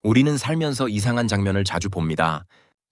우리는 살면서 이상한 장면을 자주 봅니다.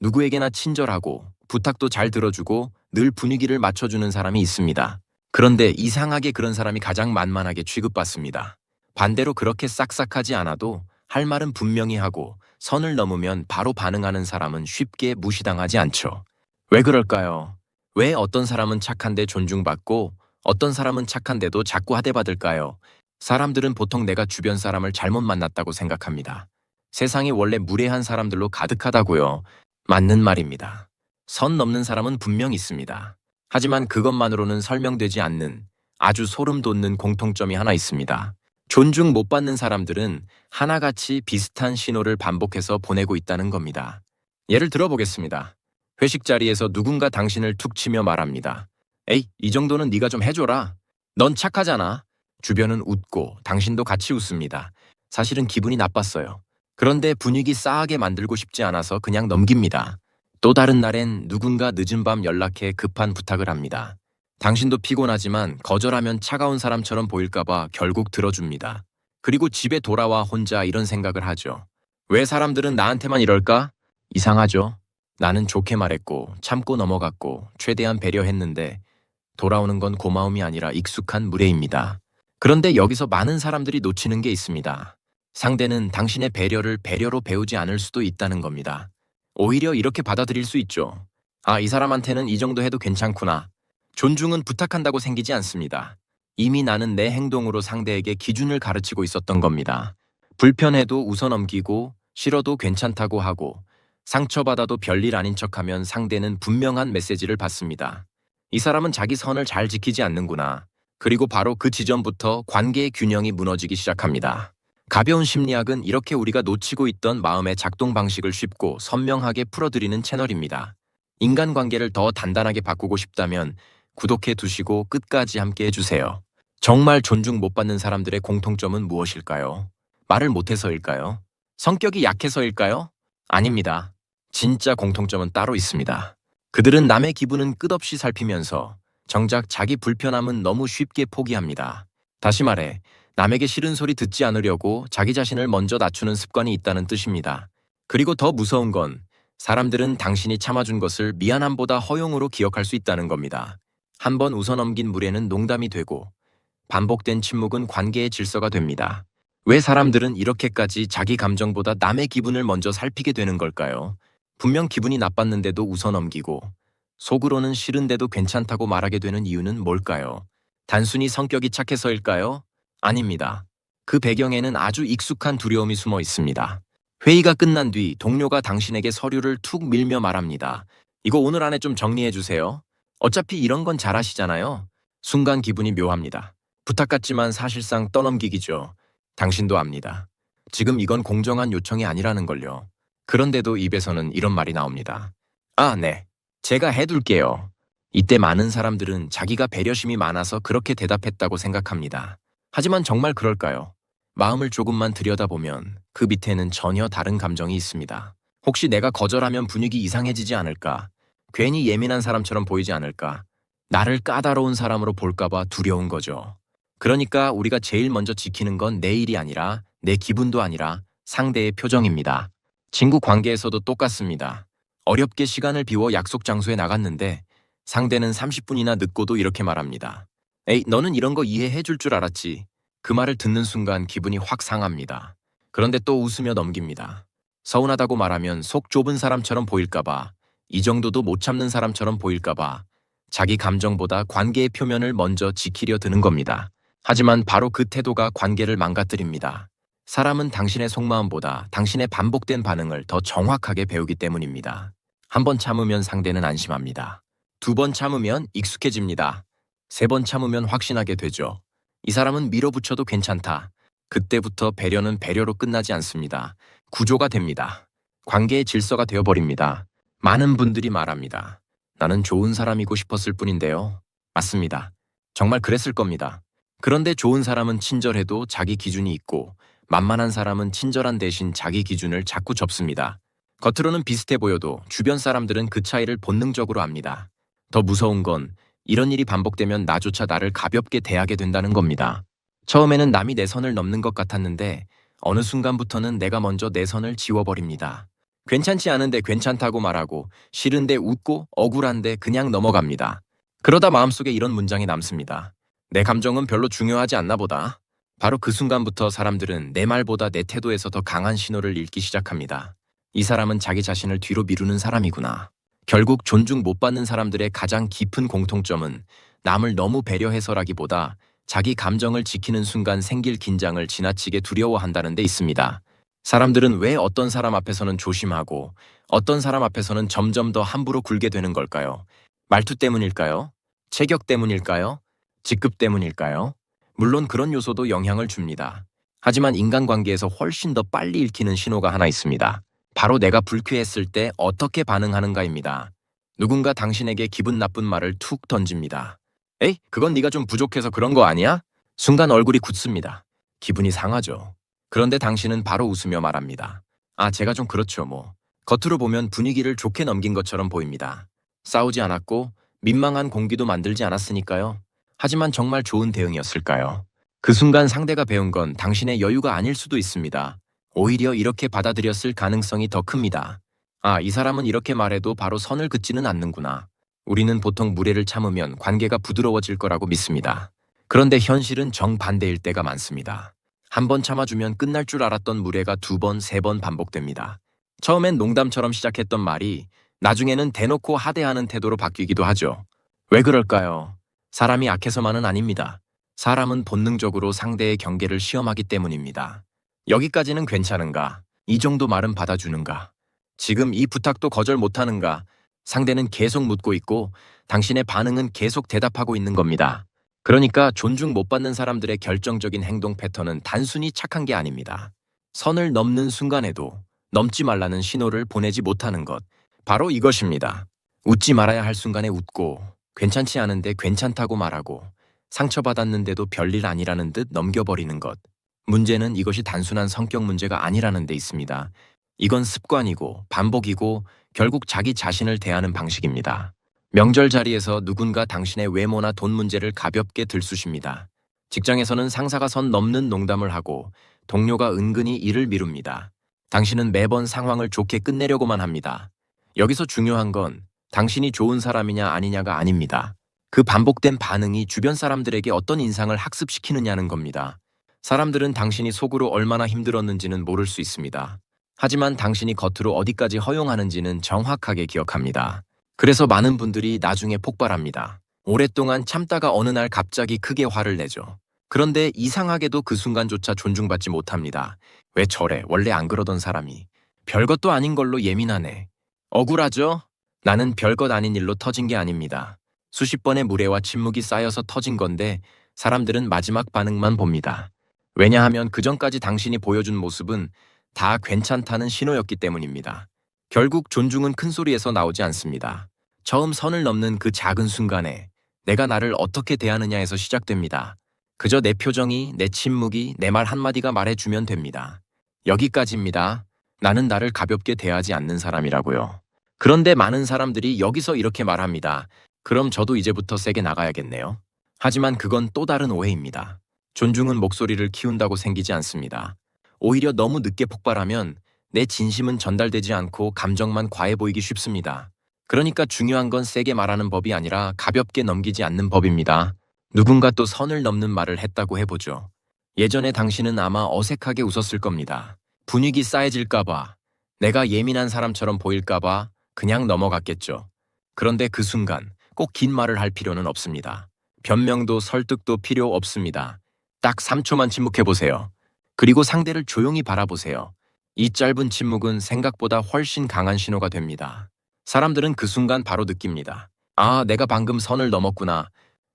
누구에게나 친절하고 부탁도 잘 들어주고 늘 분위기를 맞춰주는 사람이 있습니다. 그런데 이상하게 그런 사람이 가장 만만하게 취급받습니다. 반대로 그렇게 싹싹하지 않아도 할 말은 분명히 하고 선을 넘으면 바로 반응하는 사람은 쉽게 무시당하지 않죠. 왜 그럴까요? 왜 어떤 사람은 착한데 존중받고 어떤 사람은 착한데도 자꾸 하대받을까요? 사람들은 보통 내가 주변 사람을 잘못 만났다고 생각합니다. 세상이 원래 무례한 사람들로 가득하다고요. 맞는 말입니다. 선 넘는 사람은 분명 있습니다. 하지만 그것만으로는 설명되지 않는 아주 소름 돋는 공통점이 하나 있습니다. 존중 못 받는 사람들은 하나같이 비슷한 신호를 반복해서 보내고 있다는 겁니다. 예를 들어보겠습니다. 회식 자리에서 누군가 당신을 툭 치며 말합니다. 에이, 이 정도는 네가 좀 해줘라. 넌 착하잖아. 주변은 웃고 당신도 같이 웃습니다. 사실은 기분이 나빴어요. 그런데 분위기 싸하게 만들고 싶지 않아서 그냥 넘깁니다. 또 다른 날엔 누군가 늦은 밤 연락해 급한 부탁을 합니다. 당신도 피곤하지만 거절하면 차가운 사람처럼 보일까봐 결국 들어줍니다. 그리고 집에 돌아와 혼자 이런 생각을 하죠. 왜 사람들은 나한테만 이럴까? 이상하죠? 나는 좋게 말했고 참고 넘어갔고 최대한 배려했는데 돌아오는 건 고마움이 아니라 익숙한 무례입니다. 그런데 여기서 많은 사람들이 놓치는 게 있습니다. 상대는 당신의 배려를 배려로 배우지 않을 수도 있다는 겁니다. 오히려 이렇게 받아들일 수 있죠. 아, 이 사람한테는 이 정도 해도 괜찮구나. 존중은 부탁한다고 생기지 않습니다. 이미 나는 내 행동으로 상대에게 기준을 가르치고 있었던 겁니다. 불편해도 웃어넘기고 싫어도 괜찮다고 하고 상처받아도 별일 아닌 척하면 상대는 분명한 메시지를 받습니다. 이 사람은 자기 선을 잘 지키지 않는구나. 그리고 바로 그 지점부터 관계의 균형이 무너지기 시작합니다. 가벼운 심리학은 이렇게 우리가 놓치고 있던 마음의 작동 방식을 쉽고 선명하게 풀어드리는 채널입니다. 인간관계를 더 단단하게 바꾸고 싶다면 구독해 두시고 끝까지 함께 해주세요. 정말 존중 못 받는 사람들의 공통점은 무엇일까요? 말을 못해서일까요? 성격이 약해서일까요? 아닙니다. 진짜 공통점은 따로 있습니다. 그들은 남의 기분은 끝없이 살피면서 정작 자기 불편함은 너무 쉽게 포기합니다. 다시 말해, 남에게 싫은 소리 듣지 않으려고 자기 자신을 먼저 낮추는 습관이 있다는 뜻입니다. 그리고 더 무서운 건 사람들은 당신이 참아준 것을 미안함보다 허용으로 기억할 수 있다는 겁니다. 한번 웃어넘긴 무례는 농담이 되고 반복된 침묵은 관계의 질서가 됩니다. 왜 사람들은 이렇게까지 자기 감정보다 남의 기분을 먼저 살피게 되는 걸까요? 분명 기분이 나빴는데도 웃어넘기고 속으로는 싫은데도 괜찮다고 말하게 되는 이유는 뭘까요? 단순히 성격이 착해서일까요? 아닙니다. 그 배경에는 아주 익숙한 두려움이 숨어 있습니다. 회의가 끝난 뒤 동료가 당신에게 서류를 툭 밀며 말합니다. 이거 오늘 안에 좀 정리해 주세요. 어차피 이런 건 잘하시잖아요. 순간 기분이 묘합니다. 부탁 같지만 사실상 떠넘기기죠. 당신도 압니다. 지금 이건 공정한 요청이 아니라는 걸요. 그런데도 입에서는 이런 말이 나옵니다. 아, 네. 제가 해둘게요. 이때 많은 사람들은 자기가 배려심이 많아서 그렇게 대답했다고 생각합니다. 하지만 정말 그럴까요? 마음을 조금만 들여다보면 그 밑에는 전혀 다른 감정이 있습니다. 혹시 내가 거절하면 분위기 이상해지지 않을까? 괜히 예민한 사람처럼 보이지 않을까? 나를 까다로운 사람으로 볼까봐 두려운 거죠. 그러니까 우리가 제일 먼저 지키는 건 내 일이 아니라 내 기분도 아니라 상대의 표정입니다. 친구 관계에서도 똑같습니다. 어렵게 시간을 비워 약속 장소에 나갔는데 상대는 30분이나 늦고도 이렇게 말합니다. 에이, 너는 이런 거 이해해 줄 줄 알았지. 그 말을 듣는 순간 기분이 확 상합니다. 그런데 또 웃으며 넘깁니다. 서운하다고 말하면 속 좁은 사람처럼 보일까봐, 이 정도도 못 참는 사람처럼 보일까봐 자기 감정보다 관계의 표면을 먼저 지키려 드는 겁니다. 하지만 바로 그 태도가 관계를 망가뜨립니다. 사람은 당신의 속마음보다 당신의 반복된 반응을 더 정확하게 배우기 때문입니다. 한 번 참으면 상대는 안심합니다. 두 번 참으면 익숙해집니다. 세 번 참으면 확신하게 되죠. 이 사람은 밀어붙여도 괜찮다. 그때부터 배려는 배려로 끝나지 않습니다. 구조가 됩니다. 관계의 질서가 되어버립니다. 많은 분들이 말합니다. 나는 좋은 사람이고 싶었을 뿐인데요. 맞습니다. 정말 그랬을 겁니다. 그런데 좋은 사람은 친절해도 자기 기준이 있고 만만한 사람은 친절한 대신 자기 기준을 자꾸 접습니다. 겉으로는 비슷해 보여도 주변 사람들은 그 차이를 본능적으로 압니다. 더 무서운 건 이런 일이 반복되면 나조차 나를 가볍게 대하게 된다는 겁니다. 처음에는 남이 내 선을 넘는 것 같았는데 어느 순간부터는 내가 먼저 내 선을 지워버립니다. 괜찮지 않은데 괜찮다고 말하고, 싫은데 웃고, 억울한데 그냥 넘어갑니다. 그러다 마음속에 이런 문장이 남습니다. 내 감정은 별로 중요하지 않나 보다. 바로 그 순간부터 사람들은 내 말보다 내 태도에서 더 강한 신호를 읽기 시작합니다. 이 사람은 자기 자신을 뒤로 미루는 사람이구나. 결국 존중 못 받는 사람들의 가장 깊은 공통점은 남을 너무 배려해서라기보다 자기 감정을 지키는 순간 생길 긴장을 지나치게 두려워한다는 데 있습니다. 사람들은 왜 어떤 사람 앞에서는 조심하고 어떤 사람 앞에서는 점점 더 함부로 굴게 되는 걸까요? 말투 때문일까요? 체격 때문일까요? 직급 때문일까요? 물론 그런 요소도 영향을 줍니다. 하지만 인간관계에서 훨씬 더 빨리 읽히는 신호가 하나 있습니다. 바로 내가 불쾌했을 때 어떻게 반응하는가입니다. 누군가 당신에게 기분 나쁜 말을 툭 던집니다. 에이, 그건 네가 좀 부족해서 그런 거 아니야? 순간 얼굴이 굳습니다. 기분이 상하죠. 그런데 당신은 바로 웃으며 말합니다. 아, 제가 좀 그렇죠, 뭐. 겉으로 보면 분위기를 좋게 넘긴 것처럼 보입니다. 싸우지 않았고 민망한 공기도 만들지 않았으니까요. 하지만 정말 좋은 대응이었을까요? 그 순간 상대가 배운 건 당신의 여유가 아닐 수도 있습니다. 오히려 이렇게 받아들였을 가능성이 더 큽니다. 아, 이 사람은 이렇게 말해도 바로 선을 긋지는 않는구나. 우리는 보통 무례를 참으면 관계가 부드러워질 거라고 믿습니다. 그런데 현실은 정반대일 때가 많습니다. 한 번 참아주면 끝날 줄 알았던 무례가 두 번, 세 번 반복됩니다. 처음엔 농담처럼 시작했던 말이 나중에는 대놓고 하대하는 태도로 바뀌기도 하죠. 왜 그럴까요? 사람이 악해서만은 아닙니다. 사람은 본능적으로 상대의 경계를 시험하기 때문입니다. 여기까지는 괜찮은가? 이 정도 말은 받아주는가? 지금 이 부탁도 거절 못하는가? 상대는 계속 묻고 있고 당신의 반응은 계속 대답하고 있는 겁니다. 그러니까 존중 못 받는 사람들의 결정적인 행동 패턴은 단순히 착한 게 아닙니다. 선을 넘는 순간에도 넘지 말라는 신호를 보내지 못하는 것. 바로 이것입니다. 웃지 말아야 할 순간에 웃고 괜찮지 않은데 괜찮다고 말하고 상처받았는데도 별일 아니라는 듯 넘겨버리는 것. 문제는 이것이 단순한 성격 문제가 아니라는 데 있습니다. 이건 습관이고 반복이고 결국 자기 자신을 대하는 방식입니다. 명절 자리에서 누군가 당신의 외모나 돈 문제를 가볍게 들쑤십니다. 직장에서는 상사가 선 넘는 농담을 하고 동료가 은근히 일을 미룹니다. 당신은 매번 상황을 좋게 끝내려고만 합니다. 여기서 중요한 건 당신이 좋은 사람이냐 아니냐가 아닙니다. 그 반복된 반응이 주변 사람들에게 어떤 인상을 학습시키느냐는 겁니다. 사람들은 당신이 속으로 얼마나 힘들었는지는 모를 수 있습니다. 하지만 당신이 겉으로 어디까지 허용하는지는 정확하게 기억합니다. 그래서 많은 분들이 나중에 폭발합니다. 오랫동안 참다가 어느 날 갑자기 크게 화를 내죠. 그런데 이상하게도 그 순간조차 존중받지 못합니다. 왜 저래? 원래 안 그러던 사람이. 별것도 아닌 걸로 예민하네. 억울하죠? 나는 별것 아닌 일로 터진 게 아닙니다. 수십 번의 무례와 침묵이 쌓여서 터진 건데 사람들은 마지막 반응만 봅니다. 왜냐하면 그전까지 당신이 보여준 모습은 다 괜찮다는 신호였기 때문입니다. 결국 존중은 큰 소리에서 나오지 않습니다. 처음 선을 넘는 그 작은 순간에 내가 나를 어떻게 대하느냐에서 시작됩니다. 그저 내 표정이, 내 침묵이, 내 말 한마디가 말해주면 됩니다. 여기까지입니다. 나는 나를 가볍게 대하지 않는 사람이라고요. 그런데 많은 사람들이 여기서 이렇게 말합니다. 그럼 저도 이제부터 세게 나가야겠네요. 하지만 그건 또 다른 오해입니다. 존중은 목소리를 키운다고 생기지 않습니다. 오히려 너무 늦게 폭발하면 내 진심은 전달되지 않고 감정만 과해 보이기 쉽습니다. 그러니까 중요한 건 세게 말하는 법이 아니라 가볍게 넘기지 않는 법입니다. 누군가 또 선을 넘는 말을 했다고 해보죠. 예전에 당신은 아마 어색하게 웃었을 겁니다. 분위기 싸해질까봐, 내가 예민한 사람처럼 보일까봐 그냥 넘어갔겠죠. 그런데 그 순간 꼭 긴 말을 할 필요는 없습니다. 변명도 설득도 필요 없습니다. 딱 3초만 침묵해보세요. 그리고 상대를 조용히 바라보세요. 이 짧은 침묵은 생각보다 훨씬 강한 신호가 됩니다. 사람들은 그 순간 바로 느낍니다. 아, 내가 방금 선을 넘었구나.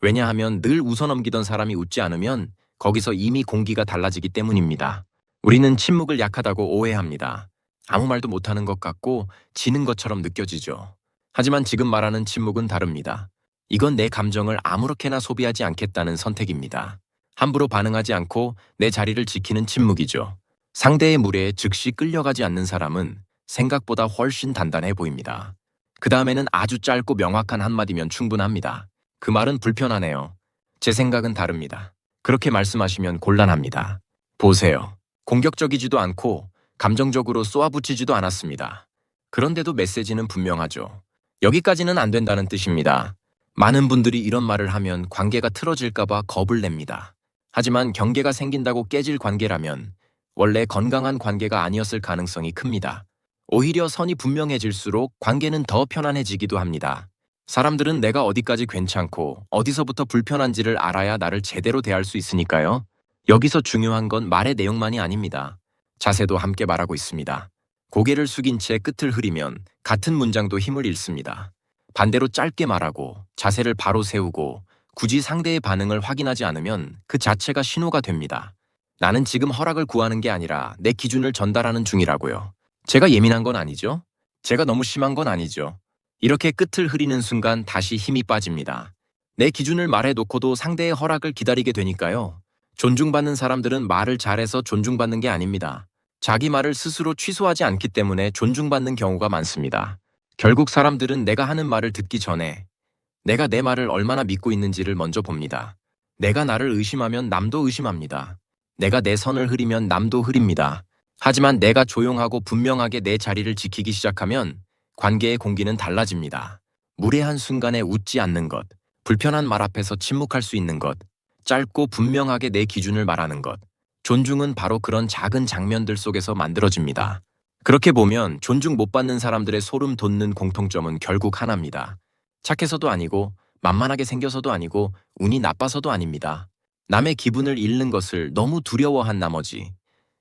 왜냐하면 늘 웃어넘기던 사람이 웃지 않으면 거기서 이미 공기가 달라지기 때문입니다. 우리는 침묵을 약하다고 오해합니다. 아무 말도 못하는 것 같고 지는 것처럼 느껴지죠. 하지만 지금 말하는 침묵은 다릅니다. 이건 내 감정을 아무렇게나 소비하지 않겠다는 선택입니다. 함부로 반응하지 않고 내 자리를 지키는 침묵이죠. 상대의 무례에 즉시 끌려가지 않는 사람은 생각보다 훨씬 단단해 보입니다. 그 다음에는 아주 짧고 명확한 한마디면 충분합니다. 그 말은 불편하네요. 제 생각은 다릅니다. 그렇게 말씀하시면 곤란합니다. 보세요. 공격적이지도 않고 감정적으로 쏘아붙이지도 않았습니다. 그런데도 메시지는 분명하죠. 여기까지는 안 된다는 뜻입니다. 많은 분들이 이런 말을 하면 관계가 틀어질까봐 겁을 냅니다. 하지만 경계가 생긴다고 깨질 관계라면 원래 건강한 관계가 아니었을 가능성이 큽니다. 오히려 선이 분명해질수록 관계는 더 편안해지기도 합니다. 사람들은 내가 어디까지 괜찮고 어디서부터 불편한지를 알아야 나를 제대로 대할 수 있으니까요. 여기서 중요한 건 말의 내용만이 아닙니다. 자세도 함께 말하고 있습니다. 고개를 숙인 채 끝을 흐리면 같은 문장도 힘을 잃습니다. 반대로 짧게 말하고 자세를 바로 세우고 굳이 상대의 반응을 확인하지 않으면 그 자체가 신호가 됩니다. 나는 지금 허락을 구하는 게 아니라 내 기준을 전달하는 중이라고요. 제가 예민한 건 아니죠? 제가 너무 심한 건 아니죠? 이렇게 끝을 흐리는 순간 다시 힘이 빠집니다. 내 기준을 말해놓고도 상대의 허락을 기다리게 되니까요. 존중받는 사람들은 말을 잘해서 존중받는 게 아닙니다. 자기 말을 스스로 취소하지 않기 때문에 존중받는 경우가 많습니다. 결국 사람들은 내가 하는 말을 듣기 전에 내가 내 말을 얼마나 믿고 있는지를 먼저 봅니다. 내가 나를 의심하면 남도 의심합니다. 내가 내 선을 흐리면 남도 흐립니다. 하지만 내가 조용하고 분명하게 내 자리를 지키기 시작하면 관계의 공기는 달라집니다. 무례한 순간에 웃지 않는 것, 불편한 말 앞에서 침묵할 수 있는 것, 짧고 분명하게 내 기준을 말하는 것. 존중은 바로 그런 작은 장면들 속에서 만들어집니다. 그렇게 보면 존중 못 받는 사람들의 소름 돋는 공통점은 결국 하나입니다. 착해서도 아니고 만만하게 생겨서도 아니고 운이 나빠서도 아닙니다. 남의 기분을 잃는 것을 너무 두려워한 나머지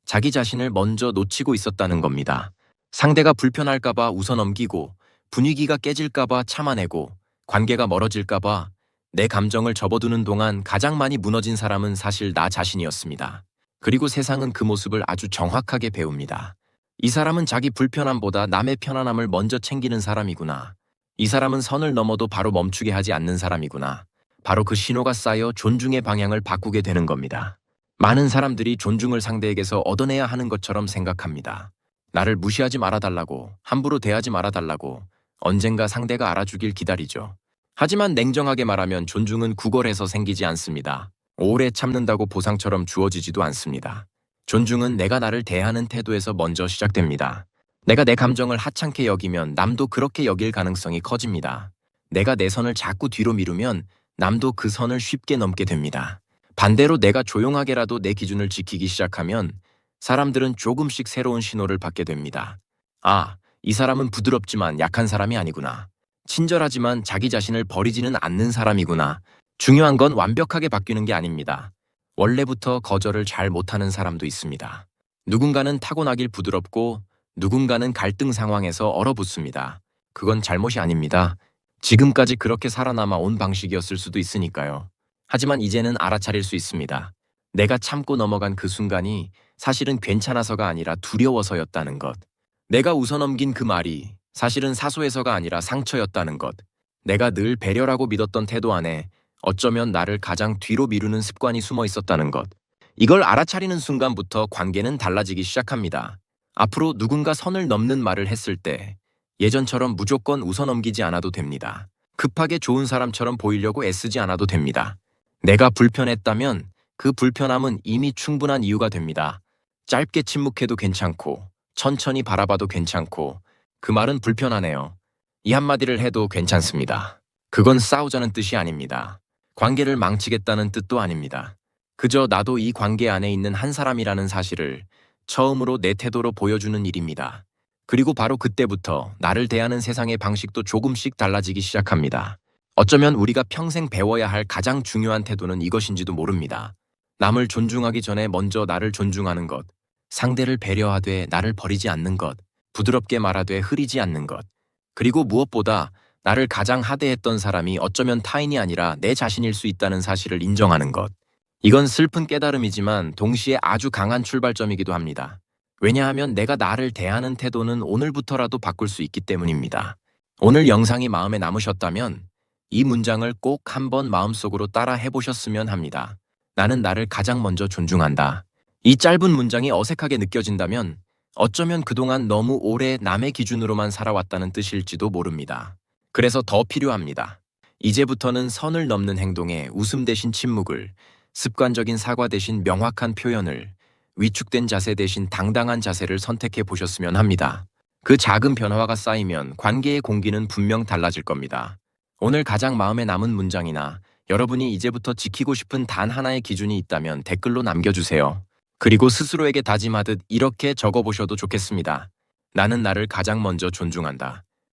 자기 자신을 먼저 놓치고 있었다는 겁니다. 상대가 불편할까봐 웃어넘기고 분위기가 깨질까봐 참아내고 관계가 멀어질까봐 내 감정을 접어두는 동안 가장 많이 무너진 사람은 사실 나 자신이었습니다. 그리고 세상은 그 모습을 아주 정확하게 배웁니다. 이 사람은 자기 불편함보다 남의 편안함을 먼저 챙기는 사람이구나. 이 사람은 선을 넘어도 바로 멈추게 하지 않는 사람이구나. 바로 그 신호가 쌓여 존중의 방향을 바꾸게 되는 겁니다. 많은 사람들이 존중을 상대에게서 얻어내야 하는 것처럼 생각합니다. 나를 무시하지 말아달라고, 함부로 대하지 말아달라고, 언젠가 상대가 알아주길 기다리죠. 하지만 냉정하게 말하면 존중은 구걸해서 생기지 않습니다. 오래 참는다고 보상처럼 주어지지도 않습니다. 존중은 내가 나를 대하는 태도에서 먼저 시작됩니다. 내가 내 감정을 하찮게 여기면 남도 그렇게 여길 가능성이 커집니다. 내가 내 선을 자꾸 뒤로 미루면 남도 그 선을 쉽게 넘게 됩니다. 반대로 내가 조용하게라도 내 기준을 지키기 시작하면 사람들은 조금씩 새로운 신호를 받게 됩니다. 아, 이 사람은 부드럽지만 약한 사람이 아니구나. 친절하지만 자기 자신을 버리지는 않는 사람이구나. 중요한 건 완벽하게 바뀌는 게 아닙니다. 원래부터 거절을 잘 못하는 사람도 있습니다. 누군가는 타고나길 부드럽고 누군가는 갈등 상황에서 얼어붙습니다. 그건 잘못이 아닙니다. 지금까지 그렇게 살아남아 온 방식이었을 수도 있으니까요. 하지만 이제는 알아차릴 수 있습니다. 내가 참고 넘어간 그 순간이 사실은 괜찮아서가 아니라 두려워서였다는 것. 내가 웃어넘긴 그 말이 사실은 사소해서가 아니라 상처였다는 것. 내가 늘 배려라고 믿었던 태도 안에 어쩌면 나를 가장 뒤로 미루는 습관이 숨어 있었다는 것. 이걸 알아차리는 순간부터 관계는 달라지기 시작합니다. 앞으로 누군가 선을 넘는 말을 했을 때 예전처럼 무조건 웃어넘기지 않아도 됩니다. 급하게 좋은 사람처럼 보이려고 애쓰지 않아도 됩니다. 내가 불편했다면 그 불편함은 이미 충분한 이유가 됩니다. 짧게 침묵해도 괜찮고 천천히 바라봐도 괜찮고 그 말은 불편하네요. 이 한마디를 해도 괜찮습니다. 그건 싸우자는 뜻이 아닙니다. 관계를 망치겠다는 뜻도 아닙니다. 그저 나도 이 관계 안에 있는 한 사람이라는 사실을 처음으로 내 태도로 보여주는 일입니다. 그리고 바로 그때부터 나를 대하는 세상의 방식도 조금씩 달라지기 시작합니다. 어쩌면 우리가 평생 배워야 할 가장 중요한 태도는 이것인지도 모릅니다. 남을 존중하기 전에 먼저 나를 존중하는 것, 상대를 배려하되 나를 버리지 않는 것, 부드럽게 말하되 흐리지 않는 것, 그리고 무엇보다 나를 가장 하대했던 사람이 어쩌면 타인이 아니라 내 자신일 수 있다는 사실을 인정하는 것. 이건 슬픈 깨달음이지만 동시에 아주 강한 출발점이기도 합니다. 왜냐하면 내가 나를 대하는 태도는 오늘부터라도 바꿀 수 있기 때문입니다. 오늘 영상이 마음에 남으셨다면 이 문장을 꼭 한번 마음속으로 따라 해보셨으면 합니다. 나는 나를 가장 먼저 존중한다. 이 짧은 문장이 어색하게 느껴진다면 어쩌면 그동안 너무 오래 남의 기준으로만 살아왔다는 뜻일지도 모릅니다. 그래서 더 필요합니다. 이제부터는 선을 넘는 행동에 웃음 대신 침묵을, 습관적인 사과 대신 명확한 표현을, 위축된 자세 대신 당당한 자세를 선택해 보셨으면 합니다. 그 작은 변화가 쌓이면 관계의 공기는 분명 달라질 겁니다. 오늘 가장 마음에 남은 문장이나 여러분이 이제부터 지키고 싶은 단 하나의 기준이 있다면 댓글로 남겨주세요. 그리고 스스로에게 다짐하듯 이렇게 적어보셔도 좋겠습니다. 나는 나를 가장 먼저 존중한다.